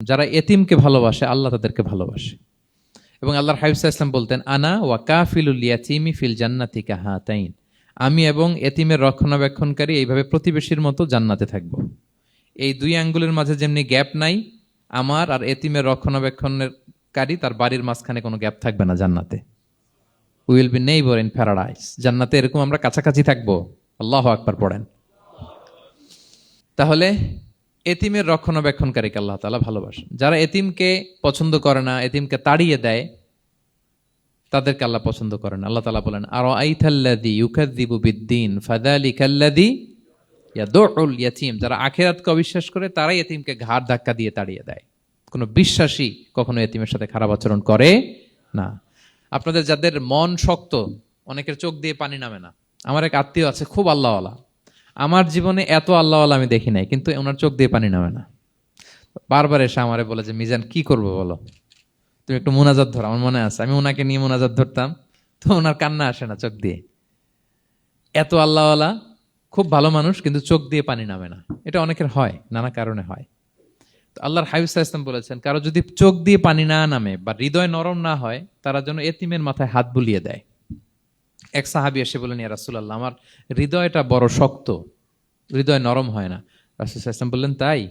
যারা এতিমকে ভালোবাসে আল্লাহ তাদেরকে ভালোবাসে। এবং আল্লাহর হাবিব সাল্লাল্লাহু আলাইহি ওয়াসাল্লাম বলতেন, আনা ওয়া কাফিলুল ইয়াতীমি ফিল জান্নাতি কাহাতাইন, আমি এবং এতিমের রক্ষণাবেক্ষণকারী এইভাবে প্রতিবেশীর মতো জান্নাতে থাকব। এই দুই আঙ্গুলের মাঝে যেমনি গ্যাপ নাই, আমার আর এতিমের রক্ষণাবেক্ষণকারী তার বাড়ির মাঝখানে কোনো গ্যাপ থাকবে না জান্নাতে। We will be neighbour in paradise. জান্নাতে এরকম আমরা কাছাকাছি থাকবো। আল্লাহু আকবার পড়েন। তাহলে এতিমের রক্ষণাবেক্ষণকারীকে আল্লাহ তাআলা ভালোবাসেন। যারা এতিমকে পছন্দ করে না, এতিমকে তাড়িয়ে দেয়, তাদেরকে আল্লাহ পছন্দ করেন। আল্লাহ তাআলা বলেন, আরাআইতাল্লাযী ইউকাযযিবু বিদ্দীন ফাযালিকাল্লাযী ইয়াদুউল ইয়াতীম। যারা আখিরাতকে অবিশ্বাস করে তারাই এতিমকে ঘাড় ধাক্কা দিয়ে তাড়িয়ে দেয়। কোনো বিশ্বাসী কখনো এতিমের সাথে খারাপ আচরণ করে না। আপনাদের যাদের মন শক্ত, অনেকের চোখ দিয়ে পানি নামে না। আমার এক আত্মীয় আছে, খুব আল্লাহওয়ালা। আমার জীবনে এত আল্লাহওয়ালা আমি দেখি নাই, কিন্তু ওনার চোখ দিয়ে পানি নামে না। বারবার এসে আমারে বলে যে, মিজান কি করবো বলো, তুমি একটু মোনাজাত ধরো। আমার মনে আছে আমি ওনাকে নিয়ে মোনাজাত ধরতাম, তো ওনার কান্না আসে না চোখ দিয়ে। এত আল্লাহওয়ালা, খুব ভালো মানুষ, কিন্তু চোখ দিয়ে পানি নামে না। এটা অনেকের হয়, নানা কারণে হয়। তো আল্লাহর হাবিব সাল্লাল্লাহু আলাইহি ওয়াসাল্লাম বলেছেন, কারো যদি চোখ দিয়ে পানি না নামে বা হৃদয় নরম না হয়, তারা যেন এতিমের মাথায় হাত বুলিয়ে দেয়। এক সাহাবী এসে বলেন, ইয়া রাসূলুল্লাহ, আমার হৃদয়টা বড় শক্ত, হৃদয় নরম হয় না। রাসূল সাল্লাল্লাহু আলাইহি ওয়াসাল্লাম বললেন, তাই?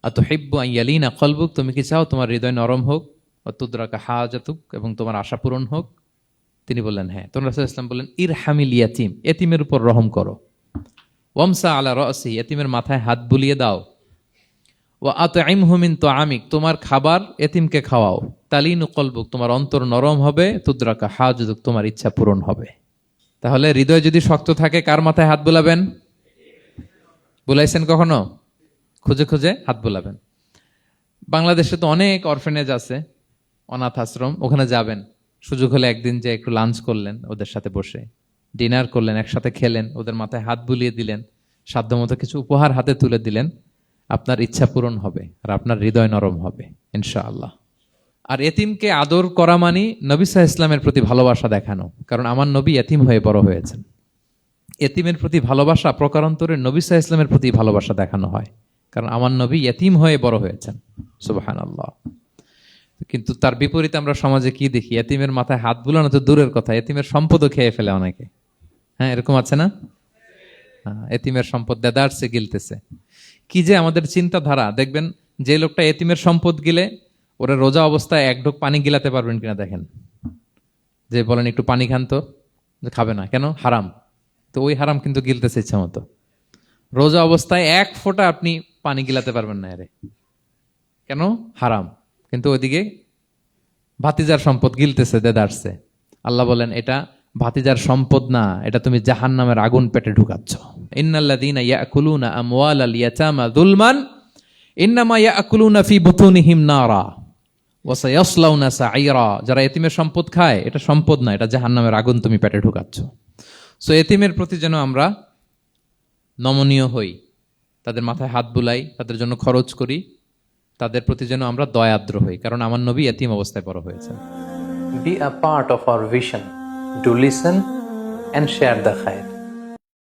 আতুহিব্বু আন ইয়ালিনা কলবুক, তুমি কি চাও তোমার হৃদয় নরম হোক, ওয়া তুদরাকা হাজাতুক, এবং তোমার আশা পূরণ হোক? তিনি বললেন, হ্যাঁ। তখন রাসূল সাল্লাল্লাহু আলাইহি ওয়াসাল্লাম বললেন, ইরহামিল ইয়াতীম, এতিমের উপর রহম করো। ওয়ামসা আলা রাসি, এতিমের মাথায় হাত বুলিয়ে দাও। ওয়া আতইমহু মিন তুআমিক, তোমার খাবার এতিমকে খাওয়াও। তালিনু কলবুক, তোমার অন্তর নরম হবে। তুদরাকা হাজাতুক, তোমার ইচ্ছা পূরণ হবে। তাহলে হৃদয় যদি শক্ত থাকে, কার মাথায় হাত বুলাবেন? বুলাইছেন কখনো? খুঁজে খুঁজে হাত বুলাবেন। বাংলাদেশে তো অনেক অরফেনেজ আছে, অনাথ আশ্রম, ওখানে যাবেন। সুযোগ হলে একদিন যে একটু লাঞ্চ করলেন ওদের সাথে বসে, ডিনার করলেন, একসাথে খেলেন, ওদের মাথায় হাত বুলিয়ে দিলেন, সাধ্যমতো কিছু উপহার হাতে তুলে দিলেন, আপনার ইচ্ছা পূরণ হবে আর আপনার হৃদয় নরম হবে ইনশাআল্লাহ। আর এতিমকে আদর করা মানে নবী সাল্লাল্লাহু আলাইহি ওয়াসাল্লামের প্রতি ভালোবাসা দেখানো। কারণ আমার নবী এতিম হয়ে বড় হয়েছেন। এতিমের প্রতি ভালোবাসা প্রকারান্তরে নবী সাল্লাল্লাহু আলাইহি ওয়াসাল্লামের প্রতি ভালোবাসা দেখানো হয়, কারণ আমার নবী এতিম হয়ে বড় হয়েছেন। সুবহানাল্লাহ। কিন্তু তার বিপরীতে আমরা সমাজে কি দেখি? এতিমের মাথায় হাত বুলানো তো দূরের কথা, এতিমের সম্পদও খেয়ে ফেলে অনেকে। হ্যাঁ, এরকম আছে না? এতিমের সম্পদ দেদারসে গিলতেছে। কি যে আমাদের চিন্তাধারা! দেখবেন, যে লোকটা এতিমের সম্পদ গিলে, ওরা রোজা অবস্থায় এক ঢোক পানি গিলাতে পারবেন কিনা দেখেন। যে বলেন একটু পানি খান তো, খাবে না কেন? হারাম। তো ওই হারাম কিন্তু গিলতেছে ইচ্ছা মতো। রোজা অবস্থায় এক ফোঁটা আপনি পানি গিলাতে পারবেন না, এরে কেন? হারাম। কিন্তু ওইদিকে ভাতিজার সম্পদ গিলতেছে দেদারসে। আল্লাহ বলেন, এটা ভাতিজার সম্পদ না, এটা তুমি জাহান্নামের আগুন পেটে ঢুকাচ্ছ। ইন্নাল্লাযীনা ইয়াকুলুনা আমওয়ালাল ইয়াতামা যুলমান ইন্নামা ইয়াকুলুনা ফি বুতুনিহিম নারা ওয়া সায়াসলাউনা সাঈরা। যারা এতিমের সম্পদ খায়, এটা সম্পদ না, এটা জাহান্নামের আগুন তুমি পেটে ঢুকাচ্ছ। সো এতিমের প্রতি যেন আমরা নমনীয় হই, তাদের মাথায় হাত বুলাই, তাদের জন্য খরচ করি, তাদের প্রতি যেন আমরা দয়াদ্র হই, কারণ আমার নবী এতিম অবস্থায় বড় হয়েছেন। Be a part of our vision. Do listen and share the khair.